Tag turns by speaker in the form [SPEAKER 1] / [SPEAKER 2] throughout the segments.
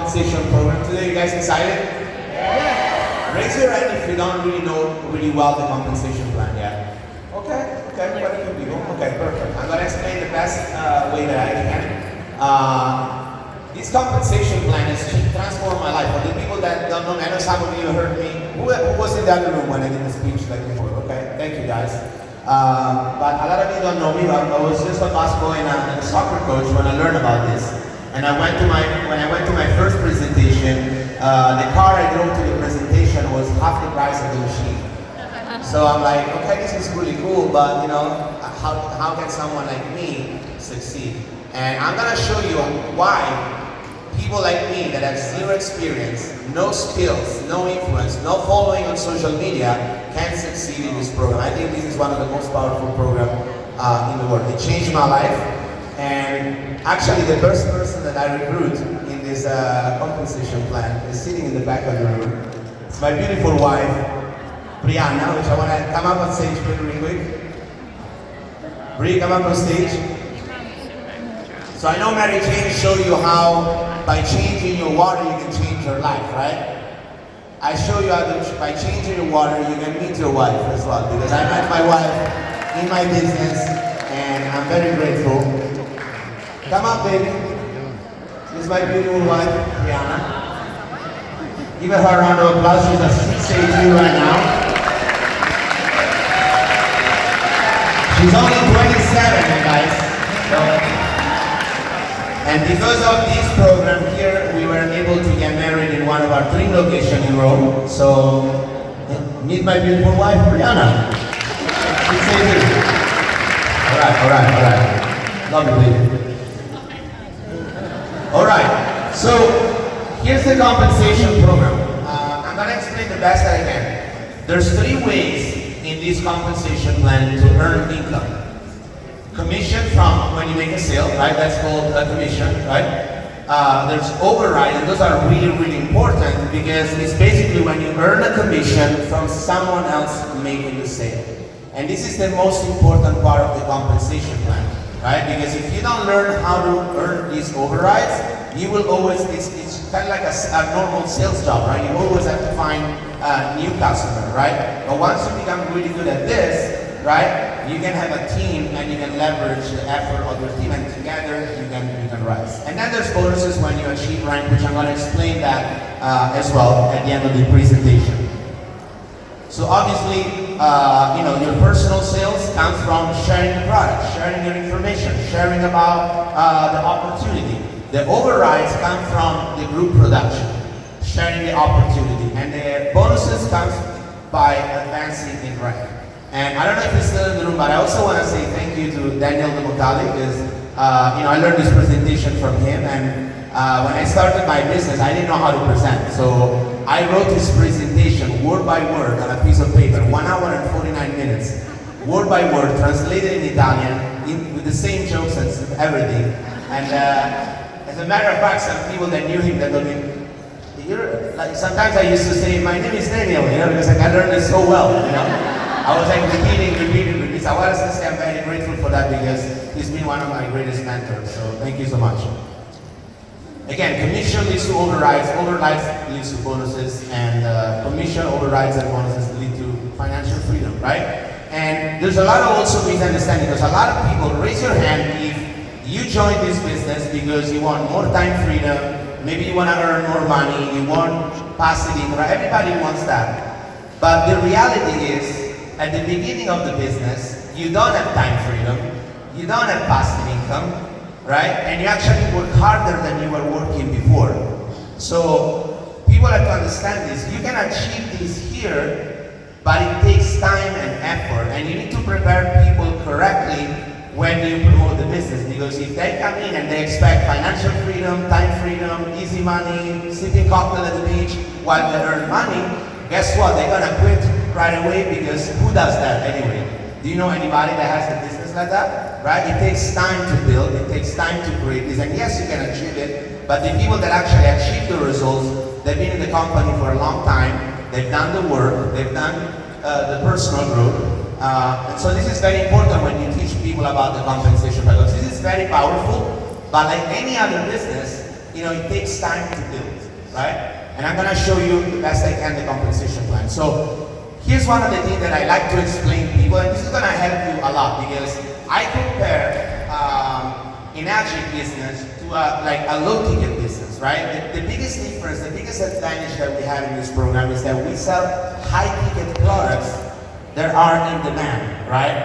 [SPEAKER 1] compensation program today. You guys excited? Raise your hand if you don't really know really well the compensation plan yet. Okay, quite a few people. Okay, perfect. I'm going to explain the best way that I can. This compensation plan has transformed my life. For the people that don't know me, I know some of you heard me. Who was in the other room when I did the speech like before? Okay, thank you guys. But a lot of you don't know me. I was just a busboy and a soccer coach when I learned about this. And when I went to my first presentation, the car I drove to the presentation was half the price of the machine. So I'm like, okay, this is really cool, but you know, how can someone like me succeed? And I'm gonna show you why people like me that have zero experience, no skills, no influence, no following on social media can succeed in this program. I think this is one of the most powerful programs in the world. It changed my life, and actually the first person that I recruit in this compensation plan is sitting in the back of the room. It's my beautiful wife, Brianna, which I want to come up on stage really quick. Bri, come up on stage. So I know Mary Jane showed you how by changing your water you can change your life, right? I show you how by changing your water you can meet your wife as well, because I met my wife in my business and I'm very grateful. Come up, baby. This is my beautiful wife, Brianna. Give her a round of applause. She's a 6'8" right now. She's only 27, guys. And because of this program here, we were able to get married in one of our dream locations in Rome. So, meet my beautiful wife, Brianna. Alright. Love you, baby. Alright, so here's the compensation program. I'm going to explain the best that I can. There's 3 ways in this compensation plan to earn income. Commission from when you make a sale, right? That's called a commission, right? There's override, and those are really, really important because it's basically when you earn a commission from someone else making the sale. And this is the most important part of the compensation plan, right? Because if you don't learn how to earn these overrides, you will always, it's kind of like a normal sales job, right? You always have to find a new customer, right? But once you become really good at this, right, you can have a team and you can leverage the effort of your team, and together you can rise. And then there's bonuses when you achieve rank, which I'm going to explain that as well at the end of the presentation. So obviously, you know, your personal sales comes from sharing the product, sharing your information, sharing about the opportunity. The overrides come from the group production, sharing the opportunity, and the bonuses comes by advancing in rank. And I don't know if he's still in the room, but I also want to say thank you to Daniel Demotali, because you know, I learned this presentation from him, and when I started my business, I didn't know how to present. So I wrote this presentation word by word on a piece of paper, 1 hour and 49 minutes, word by word, translated in Italian, with the same jokes and everything. And as a matter of fact, some people that knew him, that told me, like, sometimes I used to say, my name is Daniel, you know, because like, I learned it so well, you know. I was like repeating. I was to say I'm very grateful for that because he's been one of my greatest mentors. So thank you so much. Again, commission leads to overrides, overrides leads to bonuses, and commission, overrides, and bonuses lead to financial freedom, right? And there's a lot of also misunderstanding, because a lot of people, raise your hand if you join this business because you want more time freedom, maybe you want to earn more money, you want passive income, right? Everybody wants that. But the reality is, at the beginning of the business, you don't have time freedom, you don't have passive income, right? And you actually work harder than you were working before. So people have to understand this. You can achieve this here, but it takes time and effort, and you need to prepare people correctly when you promote the business, because if they come in and they expect financial freedom, time freedom, easy money, sipping cocktail at the beach while they earn money, guess what? They're gonna quit right away, because who does that anyway? Do you know anybody that has a business like that? Right? It takes time to build, it takes time to create this, and yes, you can achieve it, but the people that actually achieve the results, they've been in the company for a long time, they've done the work, they've done the personal growth, and so this is very important when you teach people about the compensation package. This is very powerful, but like any other business, you know, it takes time to build. right? And I'm gonna show you the best I can the compensation plan. So here's one of the things that I like to explain to people, and this is gonna help you a lot because I compare Enagic business to a low-ticket business, right? The biggest difference, the biggest advantage that we have in this program is that we sell high-ticket products that are in demand, right?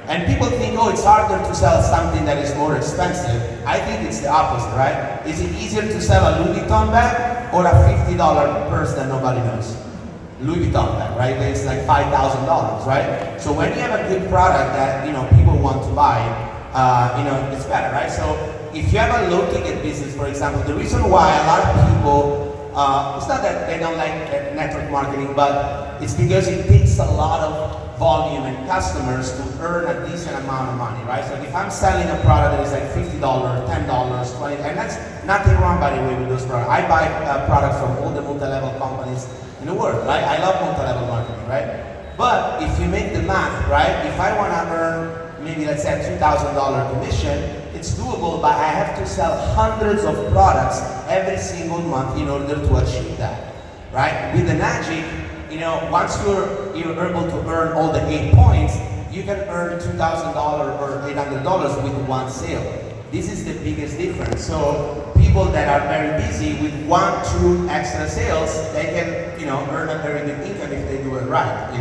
[SPEAKER 1] And people think, oh, it's harder to sell something that is more expensive. I think it's the opposite, right? Is it easier to sell a Louis Vuitton bag or a $50 purse that nobody knows? Louis Vuitton bag, right? It's like $5,000, right? So when you have a good product that people want to buy, it's better, right? So if you have a low-ticket business, for example, the reason why a lot of people, it's not that they don't like network marketing, but it's because it takes a lot of volume and customers to earn a decent amount of money, right? So if I'm selling a product that is like $50, $10, $20, and that's nothing wrong, by the way, with those products. I buy products from all the multi-level companies in the world, right? I love multi-level marketing, right? But if you make the math, right? If I want to earn maybe, let's say, a $2,000 commission, it's doable, but I have to sell hundreds of products every single month in order to achieve that, right? With Enagic, once you're able to earn all the 8 points, you can earn $2,000 or $800 with one sale. This is the biggest difference. So people that are very busy with 1-2 extra sales, they can, earn a very good income if they do it right,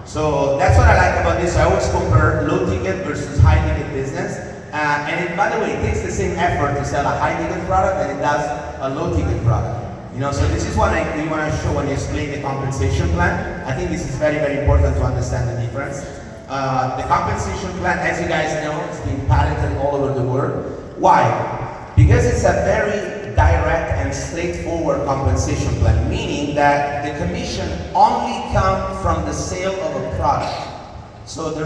[SPEAKER 1] So that's what I like about this. I always compare low ticket versus high ticket business. By the way, it takes the same effort to sell a high ticket product than it does a low ticket product. So this is what we want to show when you explain the compensation plan. I think this is very, very important to understand the difference. The compensation plan, as you guys know, it's been patented all over the world. Why? Because it's a very direct and straightforward compensation plan, meaning that the commission only comes from the sale of a product. So it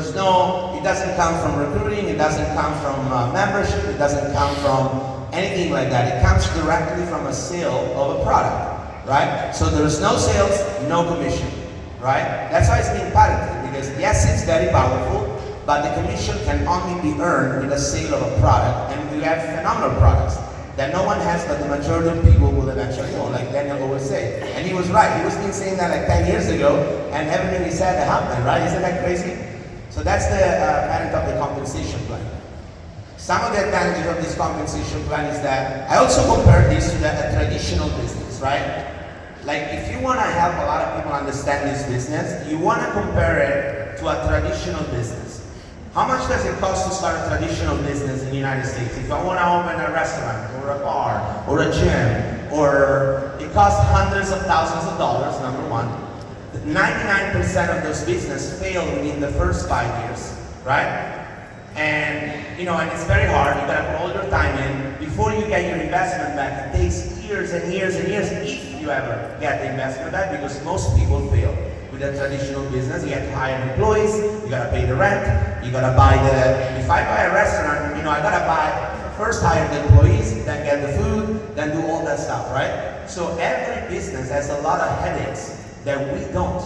[SPEAKER 1] doesn't come from recruiting, it doesn't come from membership, it doesn't come from anything like that. It comes directly from a sale of a product, right? So there's no sales, no commission, right? That's why it's being patented, because yes, it's very powerful, but the commission can only be earned with a sale of a product, and we have phenomenal products that no one has, but the majority of people will eventually own, like Daniel always said. And he was right. He was been saying that like 10 years ago, and everything he said happened, right? Isn't that crazy? So that's the patent of the compensation plan. Some of the advantages of this compensation plan is that I also compare this to a traditional business, right? Like if you want to help a lot of people understand this business, you want to compare it to a traditional business. How much does it cost to start a traditional business in the United States? If I want to open a restaurant or a bar or a gym, or it costs hundreds of thousands of dollars, number one. 99% of those businesses fail within the first 5 years, right? And and it's very hard. You gotta put all your time in. Before you get your investment back, it takes years and years and years if you ever get the investment back, because most people fail with a traditional business. You have to hire employees, you gotta pay the rent, you gotta buy if I buy a restaurant, I gotta first hire the employees, then get the food, then do all that stuff, right? So every business has a lot of headaches that we don't.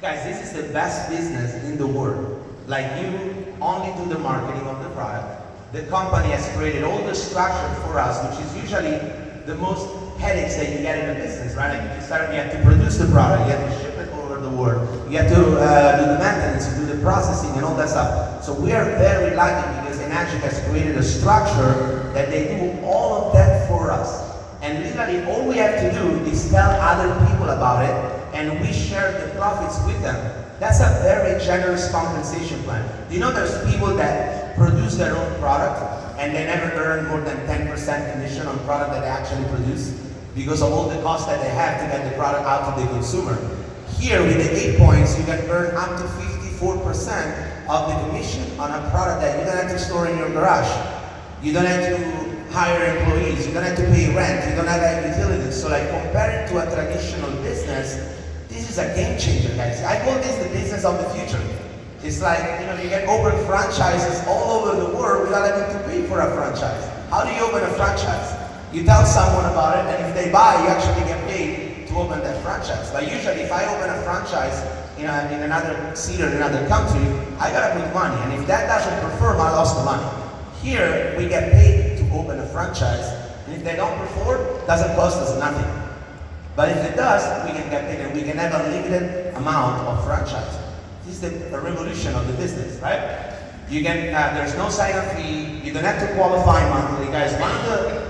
[SPEAKER 1] Guys, this is the best business in the world. Like, you only do the marketing of the product. The company has created all the structure for us, which is usually the most headaches that you get in a business, right? Like you have to produce the product, you have to ship it over the world, you have to do the maintenance, you do the processing and all that stuff. So we are very lucky because Enagic has created a structure that they do all of that for us. And literally all we have to do is tell other people about it, and we share the profits with them. That's a very generous compensation plan. Do you know there's people that produce their own product and they never earn more than 10% commission on product that they actually produce because of all the costs that they have to get the product out to the consumer? Here with the 8 points, you can earn up to 54% of the commission on a product that you don't have to store in your garage. You don't have to hire employees, you don't have to pay rent, you don't have utilities. So like compared to a traditional business, this is a game changer, guys. I call this the business of the future. It's like, you can open franchises all over the world without having to pay for a franchise. How do you open a franchise? You tell someone about it, and if they buy, you actually get paid to open that franchise. Like usually, if I open a franchise in another city or another country, I gotta put money, and if that doesn't perform, I lost the money. Here, we get paid to open a franchise, and if they don't perform, doesn't cost us nothing. But if it does, we can get paid and we can have a limited amount of franchise. This is the revolution of the business, right? You can, there's no sign-up fee, you don't have to qualify monthly. Guys, one of the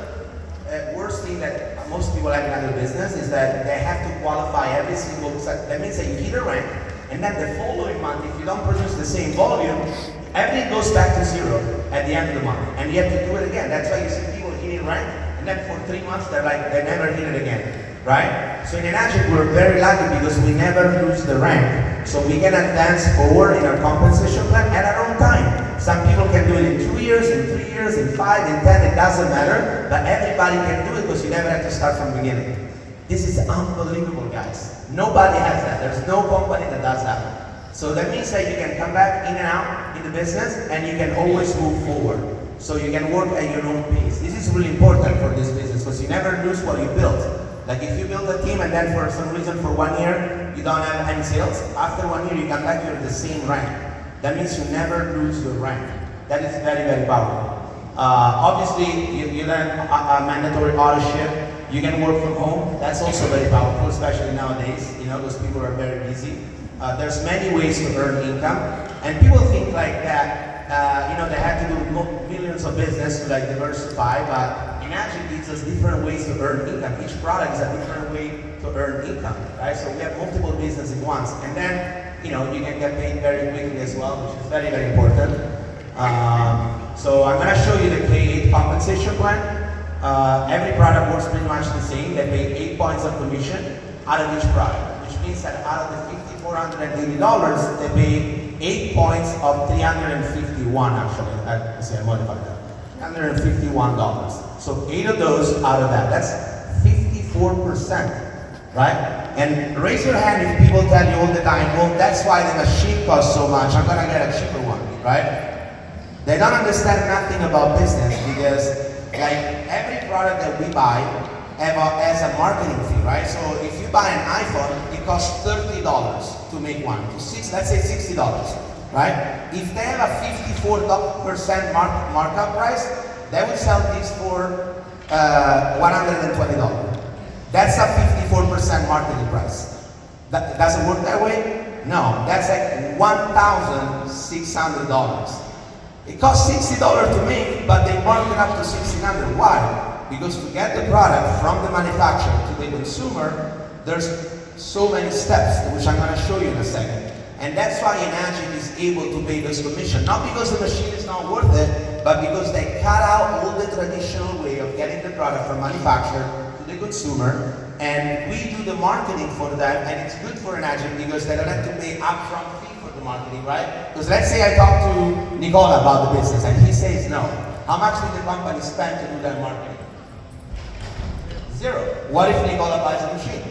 [SPEAKER 1] worst thing that most people have in other business is that they have to qualify every single, that means that you hit a rank, and then the following month, if you don't produce the same volume, everything goes back to zero at the end of the month, and you have to do it again. That's why you see people hitting rank, and then for 3 months, they're like, they never hit it again. Right? So in Enagic, we're very lucky because we never lose the rank. So we can advance forward in our compensation plan at our own time. Some people can do it in 2 years, in 3 years, in 5, in 10, it doesn't matter. But everybody can do it because you never have to start from the beginning. This is unbelievable, guys. Nobody has that. There's no company that does that. So that means that you can come back in and out in the business and you can always move forward. So you can work at your own pace. This is really important for this business because you never lose what you built. Like if you build a team and then for some reason for 1 year you don't have any sales, after 1 year you come back, you're at the same rank. That means you never lose your rank. That is very, very powerful. Obviously, you learn a mandatory auto ship. You can work from home. That's also very powerful, especially nowadays, you know, because people are very busy. There's many ways to earn income. And people think like that, you know, they have to do millions of business to like diversify, but Enagic gives us different ways to earn income. Each product is a different way to earn income, right? So we have multiple businesses at once. And then, you know, you can get paid very quickly as well, which is very, very important. So I'm gonna show you the K8 compensation plan. Every product works pretty much the same. They pay 8 points of commission out of each product, which means that out of the $5,480, they pay 8 points of 351 actually. I modified that. $151. So 8 of those out of that. That's 54%, right? And raise your hand if people tell you all the time, well, that's why the machine costs so much. I'm gonna get a cheaper one, right? They don't understand nothing about business because, like, every product that we buy has a marketing fee, right? So if you buy an iPhone, it costs $30 to make one. Let's say $60. Right? If they have a 54% markup price, they will sell these for $120. That's a 54% marketing price. That doesn't work that way? No, that's like $1,600. It costs $60 to make, but they mark it up to $1,600. Why? Because to get the product from the manufacturer to the consumer, there's so many steps, which I'm going to show you in a second. And that's why Enagic is able to pay this commission. Not because the machine is not worth it, but because they cut out all the traditional way of getting the product from manufacturer to the consumer. And we do the marketing for them, and it's good for Enagic because they don't have to pay upfront fee for the marketing, right? Because let's say I talk to Nicola about the business, and he says no. How much did the company spend to do that marketing? Zero. What if Nicola buys a machine?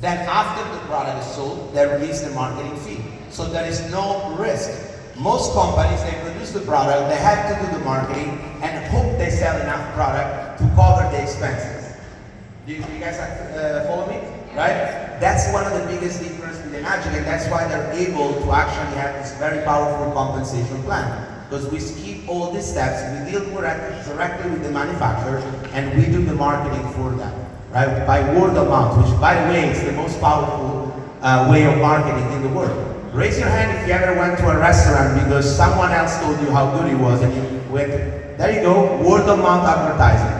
[SPEAKER 1] Then after the product is sold, they release the marketing fee. So there is no risk. Most companies, they produce the product, they have to do the marketing, and hope they sell enough product to cover the expenses. Do you guys follow me? Right? That's one of the biggest differences with Enagic, and that's why they're able to actually have this very powerful compensation plan. Because we skip all these steps, we deal directly with the manufacturer, and we do the marketing for them. Right? By word of mouth, which by the way is the most powerful way of marketing in the world. Raise your hand if you ever went to a restaurant because someone else told you how good it was and you went, there you go, word of mouth advertising.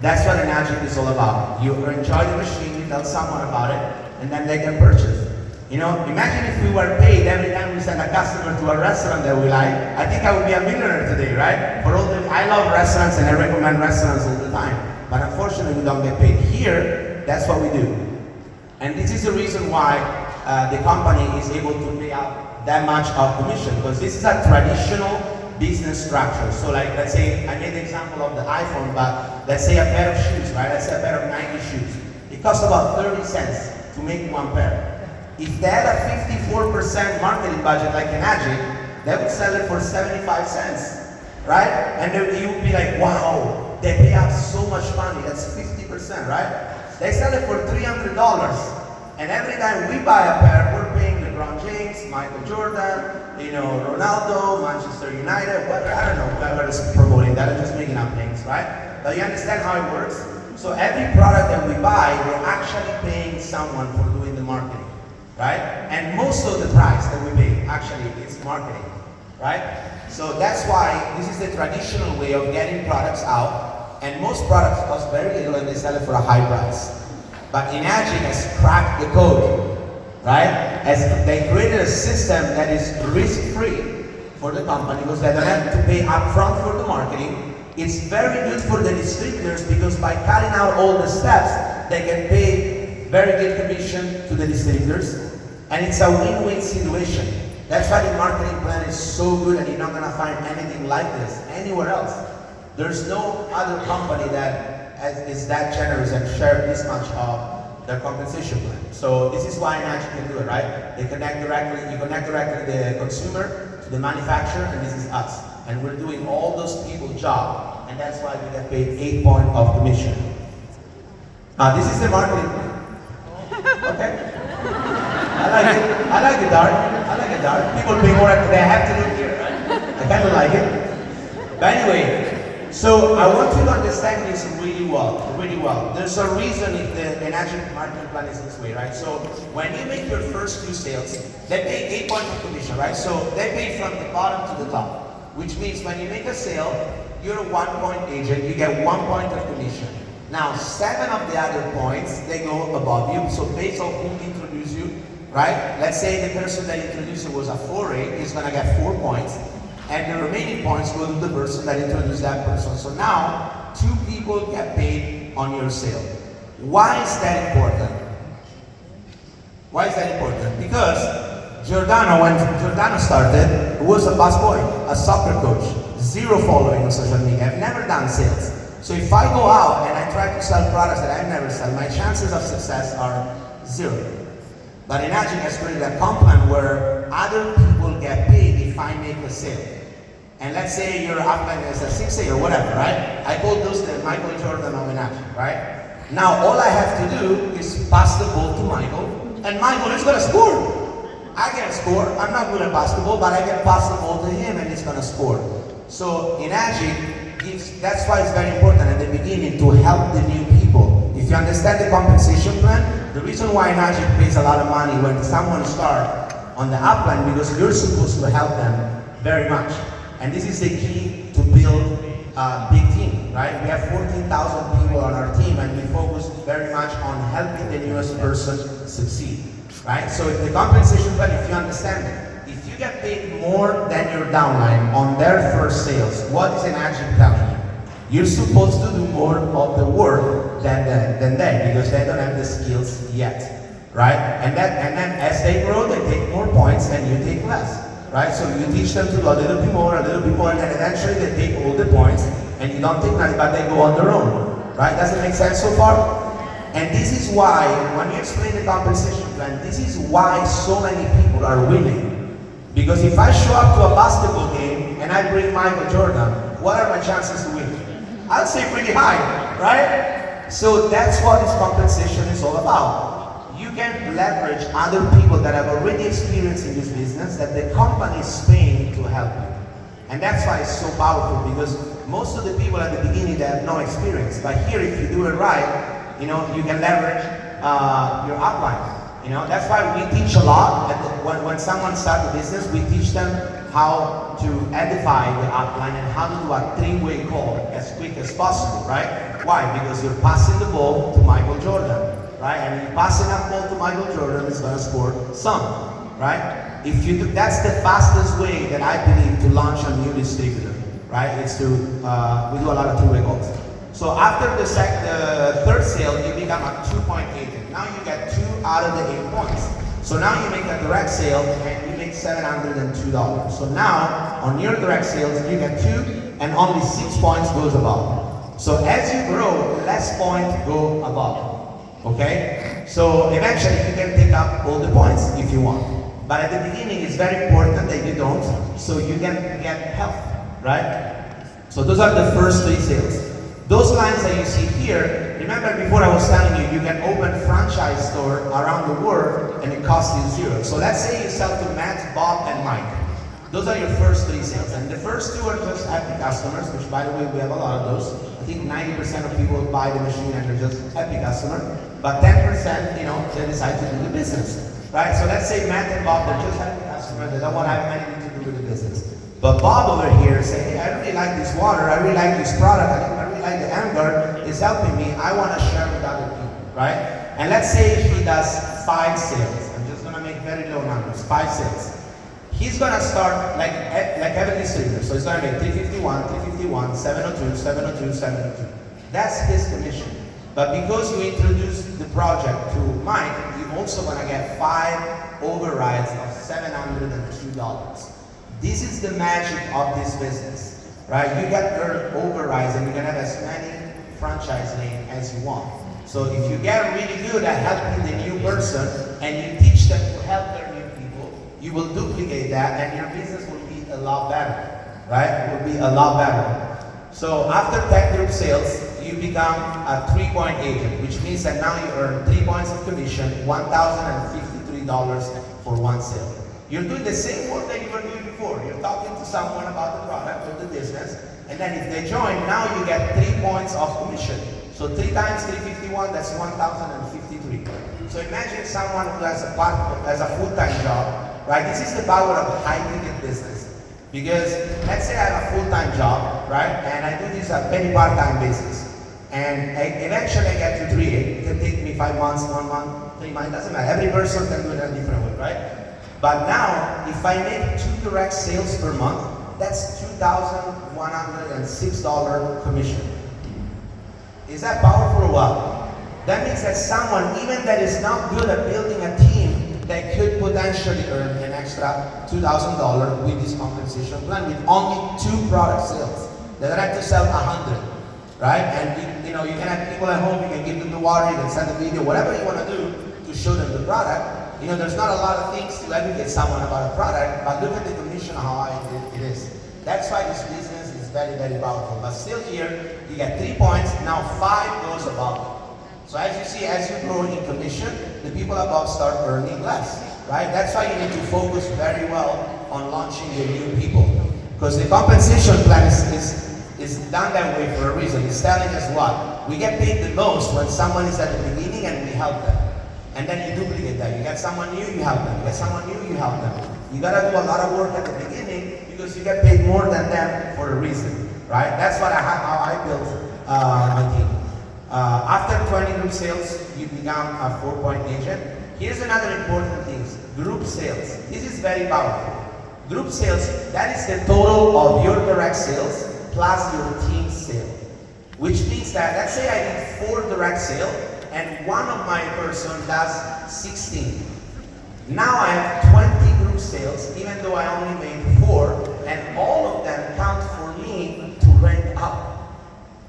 [SPEAKER 1] That's what Enagic is all about. You enjoy the machine, you tell someone about it, and then they can purchase. You know, imagine if we were paid every time we send a customer to a restaurant that we like. I think I would be a millionaire today, right? For all the, I love restaurants and I recommend restaurants all the time. But unfortunately, we don't get paid. Here, that's what we do. And this is the reason why the company is able to pay out that much of commission, because this is a traditional business structure. So like, let's say, I made the example of the iPhone, but let's say a pair of shoes, right? Let's say a pair of Nike shoes. It costs about 30 cents to make one pair. If they had a 54% marketing budget like Enagic, they would sell it for 75 cents, right? And you would be like, wow. They pay out so much money, that's 50%, right? They sell it for $300. And every time we buy a pair, we're paying LeBron James, Michael Jordan, you know, Ronaldo, Manchester United, whatever, I don't know, whoever is promoting that, I'm just making up names, right? But you understand how it works? So every product that we buy, we're actually paying someone for doing the marketing, right? And most of the price that we pay actually is marketing, right? So that's why this is the traditional way of getting products out, and most products cost very little and they sell it for a high price. But Enagic has cracked the code, right? As they created a system that is risk-free for the company because they don't have to pay upfront for the marketing. It's very good for the distributors because by cutting out all the steps, they can pay very good commission to the distributors, and it's a win-win situation. That's why the marketing plan is so good, and you're not gonna find anything like this anywhere else. There's no other company that is that generous and share this much of their compensation plan. So this is why Enagic can do it, right? They connect directly, you connect directly to the consumer, to the manufacturer, and this is us. And we're doing all those people's job, and that's why we get paid 8 points of commission. Now this is the marketing plan. Okay? I like it. I like it dark. I like it dark. People pay more, they have to look here, right? I kind of like it. But anyway, so I want you to understand this really well, really well. There's a reason if the Enagic marketing plan is this way, right? So when you make your first 2 sales, they pay 8 points of commission, right? So they pay from the bottom to the top. Which means when you make a sale, you're a 1-point agent, you get 1 point of commission. Now, 7 of the other points, they go above you. So based on who introduced you, right? Let's say the person that introduced you was a 4A, he's gonna get 4 points. And the remaining points go to the person that introduced that person. So now, 2 people get paid on your sale. Why is that important? Why is that important? Because Giordano, when Giordano started, was a busboy, a soccer coach, 0 following on social media. I've never done sales. So if I go out and I try to sell products that I've never sold, my chances of success are 0. But Enagic has created a comp plan where other people get paid if I make a sale. And let's say your upline is a 6A or whatever, right? I call those the Michael Jordan of Enagic, right? Now all I have to do is pass the ball to Michael, and Michael is gonna score. I can score. I'm not good at basketball, but I can pass the ball to him and he's gonna score. So Enagic gives, that's why it's very important at the beginning to help the new people. If you understand the compensation plan, the reason why Enagic pays a lot of money when someone starts on the upline, because you're supposed to help them very much. And this is the key to build a big team, right? We have 14,000 people on our team and we focus very much on helping the newest person succeed. Right? So if the compensation plan, if you understand it, if you get paid more than your downline on their first sales, what is Enagic telling you? You're supposed to do more of the work than they, because they don't have the skills yet, right? And then as they grow, they take more points and you take less, right? So you teach them to do a little bit more, and then eventually they take all the points and you don't take nothing, but they go on their own, right? Does it make sense so far? And this is why, when you explain the compensation plan, this is why so many people are winning. Because if I show up to a basketball game and I bring Michael Jordan, what are my chances to win? I'll say pretty high, right? So that's what this compensation is all about. You can leverage other people that have already experienced in this business that the company is paying to help you. And that's why it's so powerful, because most of the people at the beginning, they have no experience. But here, if you do it right, you know, you can leverage your upline. You know, that's why we teach a lot. When someone starts a business, we teach them how to edify the upline and how to do a 3-way call as quick as possible, right? Why? Because you're passing the ball to Michael Jordan, right? And you pass enough ball to Michael Jordan, is going to score some, right? If you do, that's the fastest way that I believe to launch a new distributor, right? It's to we do a lot of 2-way calls. So after the 3rd sale, you become a 2-point agent. Now you get 2 out of the 8 points. So now you make a direct sale and you make $702. So now on your direct sales, you get 2 and only 6 points goes above. So as you grow, less points go above. Okay? So eventually you can take up all the points if you want. But at the beginning, it's very important that you don't, so you can get help, right? So those are the first 3 sales. Those lines that you see here, remember before I was telling you, you can open franchise store around the world and it costs you 0. So let's say you sell to Matt, Bob, and Mike. Those are your first 3 sales. And the first 2 are just happy customers, which by the way, we have a lot of those. I think 90% of people buy the machine and they're just happy customer, but 10%, they decide to do the business, right? So let's say Matt and Bob, they're just happy customer, they don't want to have anything to do with the business. But Bob over here say, hey, I really like this water, I really like this product, I really like the anger, it's helping me, I want to share with other people, right? And let's say he does 5 sales. I'm just going to make very low numbers, 5 sales. He's going to start like every distributor. So he's going to make 351, 351, 702, 702, 702. That's his commission. But because you introduced the project to Mike, you're also going to get 5 overrides of $702. This is the magic of this business, right? You get your overrides and you can have as many franchise names as you want. So if you get really good at helping the new person and you teach them to help their new people, you will duplicate that and your business will be a lot better, right? It will be a lot better. So after 10 group sales, you become a 3-point agent, which means that now you earn 3 points of commission, $1,053 for 1 sale. You're doing the same work that you were doing before. You're talking to someone about the product or the business, and then if they join, now you get 3 points of commission. So 3 times 351, that's 1,053. So imagine someone who has a full-time job, right? This is the power of high-ticket business. Because let's say I have a full-time job, right? And I do this on a very part-time basis. And eventually I get to 3A. It can take me 5 months, 1 month, 3 months, it doesn't matter. Every person can do it in a different way, right? But now, if I make 2 direct sales per month, that's $2,106 commission. Is that powerful or what? That means that someone, even that is not good at building a team, that could potentially earn an extra $2,000 with this compensation plan with only 2 product sales. They don't have to sell 100, right? And you can have people at home, you can give them the water, you can send a video, whatever you want to do to show them the product. There's not a lot of things to educate someone about a product, but look at the commission, how high it is. That's why this business is very, very powerful. But still here, you get 3 points, now 5 goes above. So as you see, as you grow in commission, the people above start earning less, right? That's why you need to focus very well on launching the new people. Because the compensation plan is done that way for a reason. It's telling us what? We get paid the most when someone is at the beginning and we help them. And then you duplicate that. You get someone new, you help them. You get someone new, you help them. You gotta do a lot of work at the beginning because you get paid more than them for a reason, right? That's how I built my team. After 20 group sales, you become a 4-point agent. Here's another important thing, group sales. This is very powerful. Group sales, that is the total of your direct sales plus your team sale. Which means that, let's say I did 4 direct sales, and one of my person does 16. Now I have 20 group sales, even though I only made 4, and all of them count for me to rank up.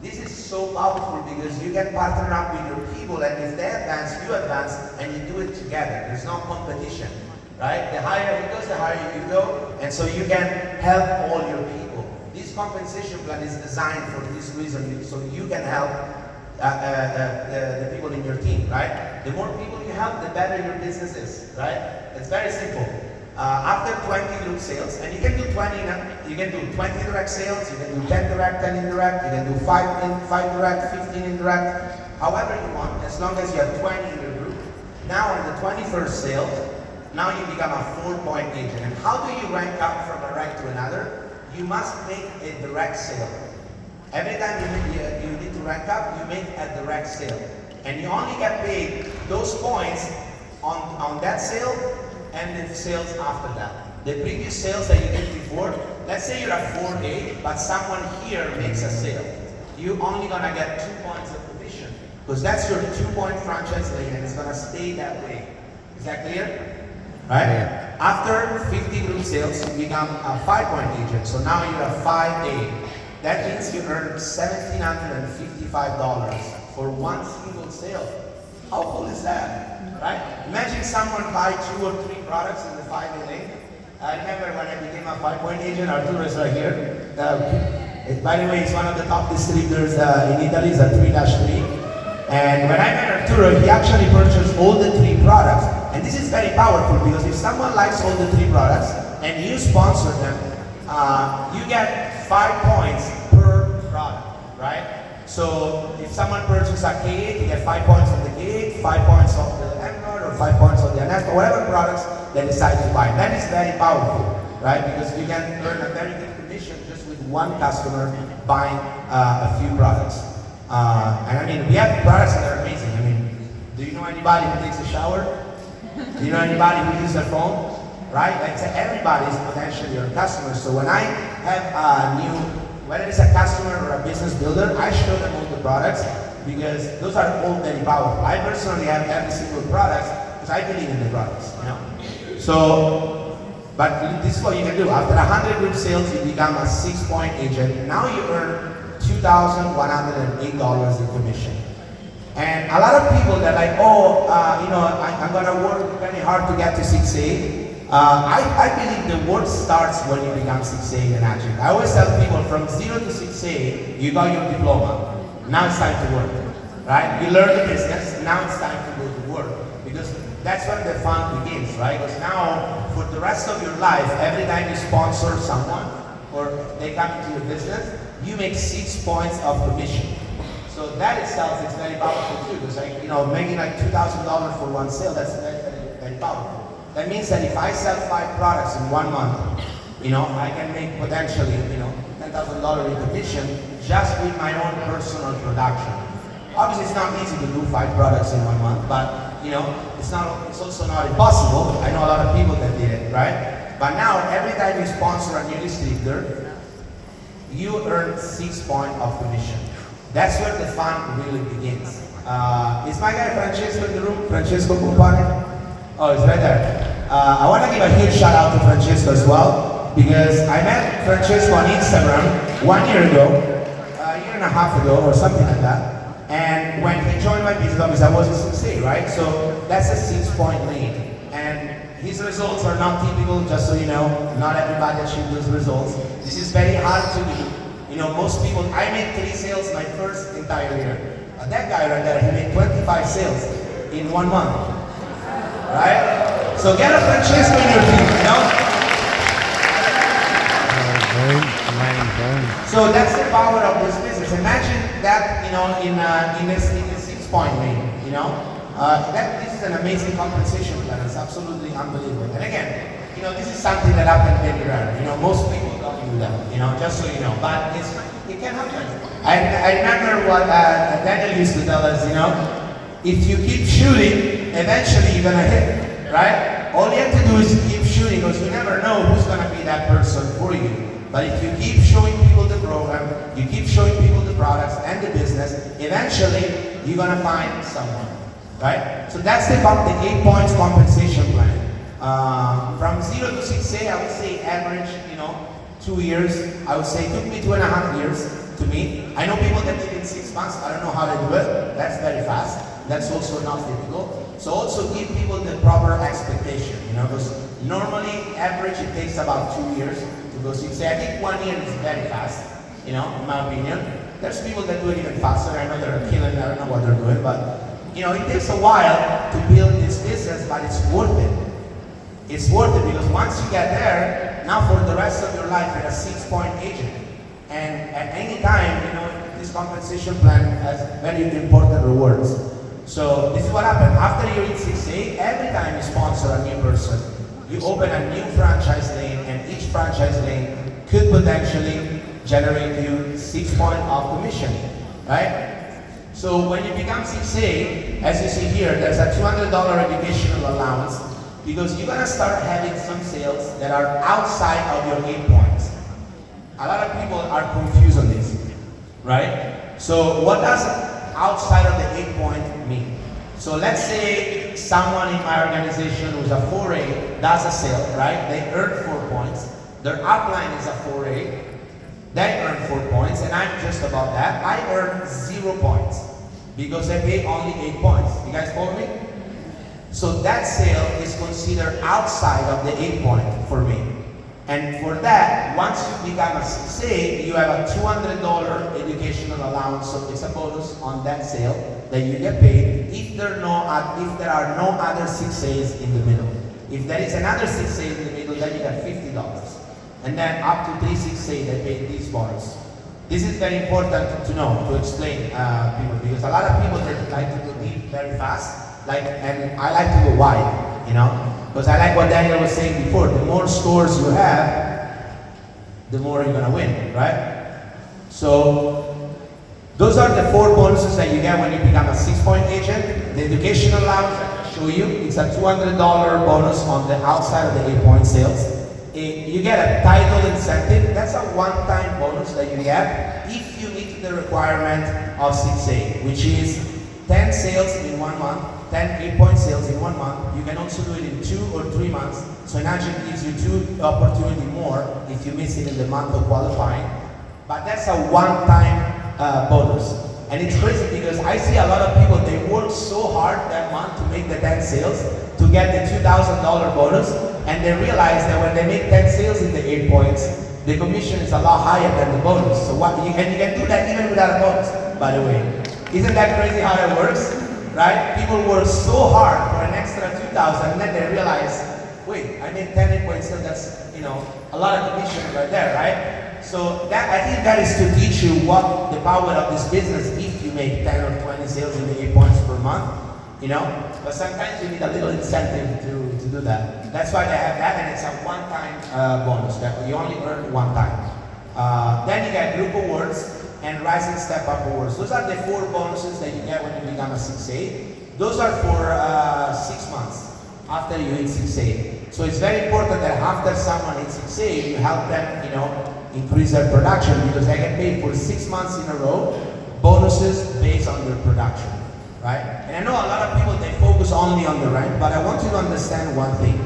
[SPEAKER 1] This is so powerful because you can partner up with your people, and if they advance, you advance, and you do it together. There's no competition, right? The higher it goes, the higher you go, and so you can help all your people. This compensation plan is designed for this reason, so you can help the people in your team, right? The more people you help, the better your business is, right? It's very simple. After 20 group sales, and you can do 20 direct sales, you can do 10 direct, 10 indirect, you can do 5 direct, 15 indirect, however you want, as long as you have 20 in your group. Now on the 21st sale, now you become a 4-point agent. And how do you rank up from a rank to another? You must make a direct sale. Every time you need to rank up, you make a direct sale. And you only get paid those points on that sale and the sales after that. The previous sales that you did before, let's say you're at 4A, but someone here makes a sale. You're only gonna get 2 points of commission, because that's your 2-point franchise lane and it's gonna stay that way. Is that clear? Right? Yeah. After 50 group sales, you become a 5-point agent. So now you're a 5A. That means you earn $1,755 for 1 single sale. How cool is that, right? Imagine someone buy 2 or 3 products in the 5A lane. I remember when I became a 5-point agent, Arturo is right here. By the way, he's one of the top distributors in Italy, he's a 3-3. And when I met Arturo, he actually purchased all the 3 products. And this is very powerful because if someone likes all the 3 products and you sponsor them, you get 5 points per product, right? So if someone purchases a K8, you get 5 points on the K8, 5 points on the Android, or 5 points on the Enagic, whatever products they decide to buy. That is very powerful, right? Because you can earn a very good commission just with one customer buying a few products. And I mean, we have products that are amazing. I mean, do you know anybody who takes a shower? Do you know anybody who uses their phone? Right? Like everybody is potentially your customer. So when I have a new, whether it's a customer or a business builder, I show them all the products because those are all very powerful. I personally have every single product because I believe in the products, you know? So, but this is what you can do. After 100 group sales, you become a 6-point agent. Now you earn $2,108 in commission. And a lot of people, they're like, oh, you know, I'm gonna work very hard to get to 6A. I believe the work starts when you become 6A in Enagic. I always tell people from 0 to 6A, you got your diploma. Now it's time to work, right? You learn the business, now it's time to go to work. Because that's when the fun begins, right? Because now, for the rest of your life, every time you sponsor someone, or they come into your business, you make 6 points of commission. So that itself is very powerful too, because like, you know, making like $2,000 for one sale, that's very, very, very powerful. That means that if I sell 5 products in 1 month, you know, I can make potentially, you know, $10,000 in commission just with my own personal production. Obviously, it's not easy to do 5 products in 1 month, but you know, it's also not impossible. I know a lot of people that did it, right? But now, every time you sponsor a new distributor, you earn 6 points of commission. That's where the fun really begins. Is my guy Francesco in the room? Francesco Compani? Oh, he's right there. I want to give a huge shout out to Francesco as well, because I met Francesco on Instagram 1 year ago, a year and a half ago, or something like that. And when he joined my business, obviously I was a 6A, right? So that's a 6-point lead. And his results are not typical, just so you know. Not everybody achieves those results. This is very hard to do. You know, most people, I made 3 sales my first entire year. That guy right there, he made 25 sales in 1 month. Right? So get a Francesco in your team, you know? So that's the power of this business. Imagine that, you know, in this 6-point lane, you know? This is an amazing compensation plan. It's absolutely unbelievable. And again, you know, this is something that happens very rare. You know, most people don't do that, you know, just so you know. But it can happen. I remember what Daniel used to tell us, you know, if you keep shooting, eventually you're gonna hit, right? All you have to do is keep shooting, because you never know who's gonna be that person for you. But if you keep showing people the program, you keep showing people the products and the business, eventually you're gonna find someone, right? So that's the 8 points compensation plan. From 0 to 6A, I would say average, you know, 2 years. I would say it took me 2.5 years to meet. I know people that did it in 6 months. I don't know how they do it. That's very fast. That's also not difficult. So also give people the proper expectation, you know, because normally average it takes about 2 years to go 6A. I think 1 year is very fast, you know, in my opinion. There's people that do it even faster. I know they're killing, I don't know what they're doing, but you know, it takes a while to build this business, but it's worth it. It's worth it because once you get there, now for the rest of your life, you're a 6-point agent. And at any time, you know, this compensation plan has very important rewards. So this is what happened. After you reach 6A, every time you sponsor a new person, you open a new franchise lane, and each franchise lane could potentially generate you 6 points of commission, right? So when you become 6A, as you see here, there's a $200 educational allowance, because you're gonna start having some sales that are outside of your 8 points. A lot of people are confused on this, right? So what does outside of the 8 point mean? So let's say someone in my organization who's a 4A does a sale, right? They earn 4 points. Their upline is a 4A. They earn 4 points, and I'm just about that. I earn 0 points because I pay only 8 points. You guys follow me? So that sale is considered outside of the 8 point for me. And for that, once you become a 6A, you have a $200 educational allowance, so it's a bonus on that sale that you get paid if there are no other 6As in the middle. If there is another 6A in the middle, then you get $50. And then up to 3 6A, they pay this bonus. This is very important to know, to explain people, because a lot of people they like to do deep very fast, and I like to go wide, because I like what Daniel was saying before. The more stores you have, the more you're gonna win, right? So those are the 4 bonuses that you get when you become a 6-point agent. The educational allowance I can show you, it's a $200 bonus on the outside of the 8-point sales. You get a title incentive. That's a one-time bonus that you get if you meet the requirement of 6A, which is 10 sales in 1 month, 10 8-point sales in 1 month. You can also do it in 2 or 3 months. So Enagic gives you 2 opportunity more if you miss it in the month of qualifying. But that's a one-time bonus. And it's crazy because I see a lot of people, they work so hard that month to make the 10 sales, to get the $2,000 bonus, and they realize that when they make 10 sales in the 8 points, the commission is a lot higher than the bonus. So and you can do that even without a bonus, by the way. Isn't that crazy how that works? Right? People work so hard for an extra 2,000, and then they realize, wait, I made 10 8-point sales, that's a lot of commission right there, right? So I think that is to teach you what the power of this business if you make 10 or 20 sales in the 8 points per month, But sometimes you need a little incentive to do that. That's why they have that, and it's a one-time bonus that you only earn one time. Then you get group awards and rising step up awards. Those are the 4 bonuses that you get when you become a 6A. Those are for 6 months after you hit 6A. So it's very important that after someone hits 6A, you help them, increase their production, because they get paid for 6 months in a row, bonuses based on their production, right? And I know a lot of people, they focus only on the rank, but I want you to understand one thing.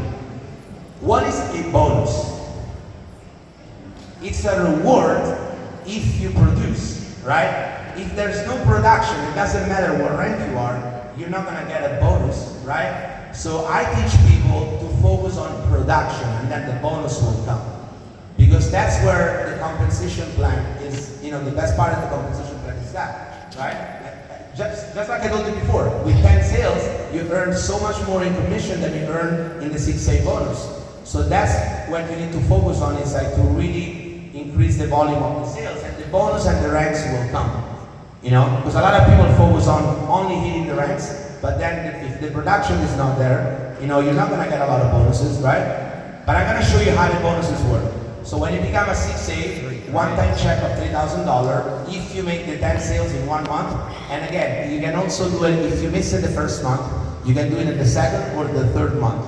[SPEAKER 1] What is a bonus? It's a reward if you produce, right? If there's no production, it doesn't matter what rank you are, you're not gonna get a bonus, right? So I teach people to focus on production, and then the bonus will come. Because that's where the compensation plan is, the best part of the compensation plan is that, right? Just like I told you before, with 10 sales, you earn so much more in commission than you earn in the 6A bonus. So that's what you need to focus on, is to really increase the volume of the sales, and the bonus and the ranks will come. Because a lot of people focus on only hitting the ranks, but then if the production is not there, you're not gonna get a lot of bonuses, right? But I'm gonna show you how the bonuses work. So when you become a 6A, one-time check of $3,000 if you make the 10 sales in 1 month. And again, you can also do it if you miss it the first month. You can do it in the 2nd or the 3rd month.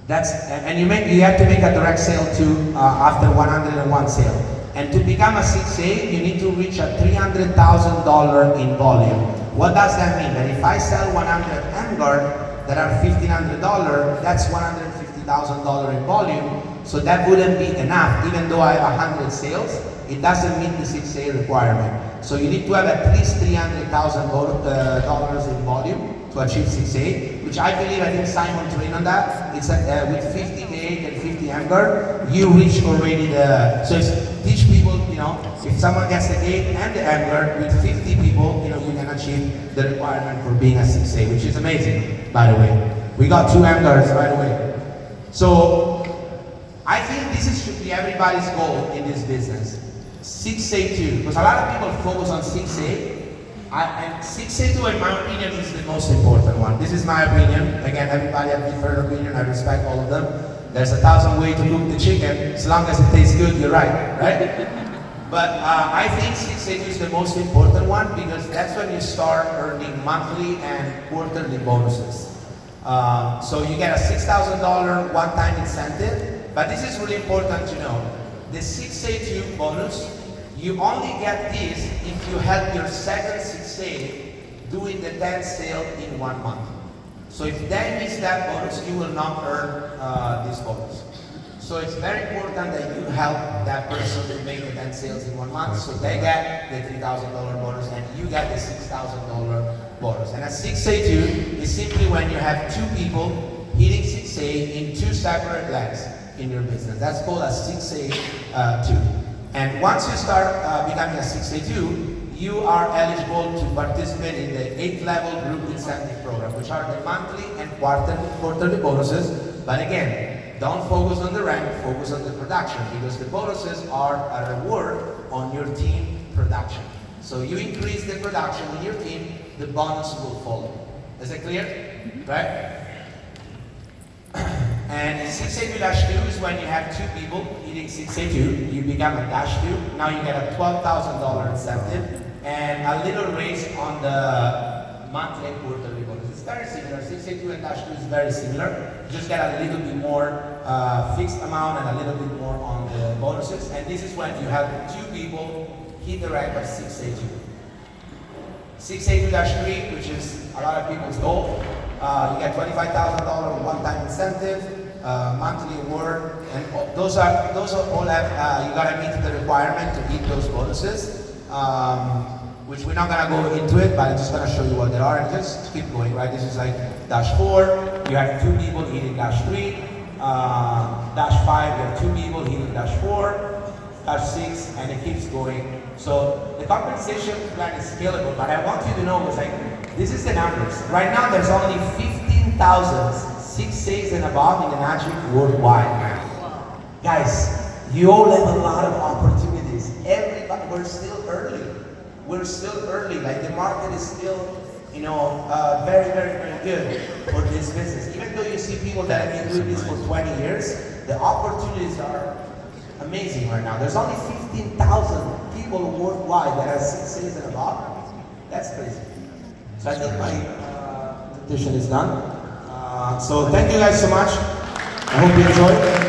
[SPEAKER 1] You have to make a direct sale too after 101 sale. And to become a 6A, you need to reach a $300,000 in volume. What does that mean? That if I sell 100 Vanguard that are $1,500, that's $150,000 in volume. So that wouldn't be enough, even though I have 100 sales. It doesn't meet the 6A requirement. So you need to have at least $300,000 in volume to achieve 6A, which I think Simon trained on that. It's with 50 K8 and 50 Vanguard, you reach already so it's teach people, if someone gets the 8 and the Vanguard with 50 people, you can achieve the requirement for being a 6A, which is amazing, by the way. We got 2 Vanguards right away. So I think this should be everybody's goal in this business. 6A too, because a lot of people focus on 6A. And 6A2, in my opinion, is the most important one. This is my opinion. Again, everybody has different opinion. I respect all of them. There's 1,000 ways to cook the chicken. As long as it tastes good, you're right? But I think 6A2 is the most important one, because that's when you start earning monthly and quarterly bonuses. So you get a $6,000 one-time incentive. But this is really important to know. The 6A2 bonus, you only get this if you help your second 6A doing the 10 sale in 1 month. So if they miss that bonus, you will not earn this bonus. So it's very important that you help that person to make the 10 sales in 1 month, so they get the $3,000 bonus and you get the $6,000 bonus. And a 6A2 is simply when you have 2 people hitting 6A in 2 separate legs in your business. That's called a 6A2. And once you start becoming a 6A2, you are eligible to participate in the 8th level group incentive program, which are the monthly and quarterly bonuses. But again, don't focus on the rank, focus on the production, because the bonuses are a reward on your team production. So you increase the production in your team, the bonus will follow. Is that clear? Right? And 6A2-2 is when you have two people eating 6A2, you become a -2. Now you get a $12,000 incentive and a little raise on the monthly and quarterly bonus. It's very similar. 6A2 and -2 is very similar. You just get a little bit more fixed amount and a little bit more on the bonuses. And this is when you have two people hit the rank of 6A2. 6A2-3, which is a lot of people's goal. You get $25,000 one-time incentive, monthly award, and those all have, you gotta meet the requirement to hit those bonuses, which we're not gonna go into it, but I'm just gonna show you what they are, and just keep going, right? This is like -4, you have two people hitting -3, -5, you have two people hitting -4, -6, and it keeps going. So the compensation plan is scalable, but I want you to know, like, this is the numbers. Right now, there's only 15,000 6As and above in Enagic worldwide. Guys, you all have a lot of opportunities. Everybody, we're still early. We're still early. Like the market is still, you know, very, very, very good for this business. Even though you see people that have been doing this for 20 years, the opportunities are amazing right now. There's only 15,000 people worldwide that are 6As and above. That's crazy. So I think my presentation is done. So thank you guys so much. I hope you enjoyed.